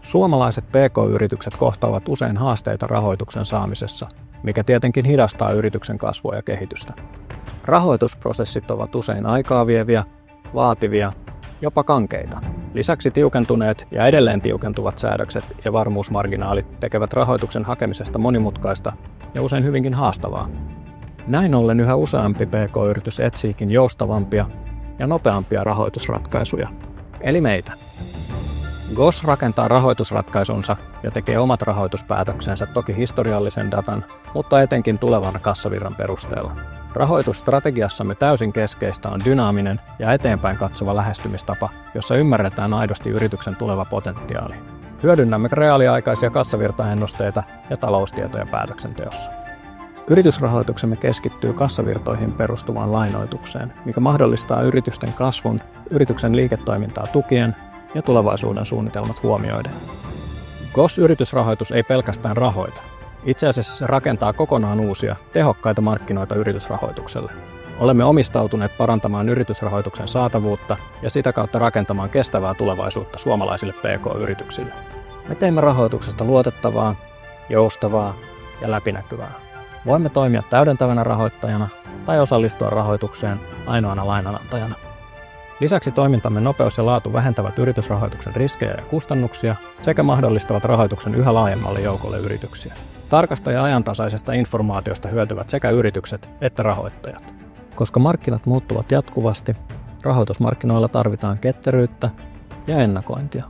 Suomalaiset PK-yritykset kohtaavat usein haasteita rahoituksen saamisessa, mikä tietenkin hidastaa yrityksen kasvua ja kehitystä. Rahoitusprosessit ovat usein aikaa vieviä, vaativia, jopa kankeita. Lisäksi tiukentuneet ja edelleen tiukentuvat säädökset ja varmuusmarginaalit tekevät rahoituksen hakemisesta monimutkaista ja usein hyvinkin haastavaa. Näin ollen yhä useampi PK-yritys etsiikin joustavampia ja nopeampia rahoitusratkaisuja, eli meitä. GOS rakentaa rahoitusratkaisunsa ja tekee omat rahoituspäätöksensä toki historiallisen datan, mutta etenkin tulevan kassavirran perusteella. Rahoitusstrategiassamme täysin keskeistä on dynaaminen ja eteenpäin katsova lähestymistapa, jossa ymmärretään aidosti yrityksen tuleva potentiaali. Hyödynnämme reaaliaikaisia kassavirtaennusteita ja taloustietoja päätöksenteossa. Yritysrahoituksemme keskittyy kassavirtoihin perustuvaan lainoitukseen, mikä mahdollistaa yritysten kasvun, yrityksen liiketoimintaa tukien ja tulevaisuuden suunnitelmat huomioiden. GOS-yritysrahoitus ei pelkästään rahoita. Itse asiassa se rakentaa kokonaan uusia, tehokkaita markkinoita yritysrahoitukselle. Olemme omistautuneet parantamaan yritysrahoituksen saatavuutta ja sitä kautta rakentamaan kestävää tulevaisuutta suomalaisille PK-yrityksille. Me teemme rahoituksesta luotettavaa, joustavaa ja läpinäkyvää. Voimme toimia täydentävänä rahoittajana tai osallistua rahoitukseen ainoana lainanantajana. Lisäksi toimintamme nopeus ja laatu vähentävät yritysrahoituksen riskejä ja kustannuksia sekä mahdollistavat rahoituksen yhä laajemmalle joukolle yrityksiä. Tarkasta ja ajantasaisesta informaatiosta hyötyvät sekä yritykset että rahoittajat. Koska markkinat muuttuvat jatkuvasti, rahoitusmarkkinoilla tarvitaan ketteryyttä ja ennakointia.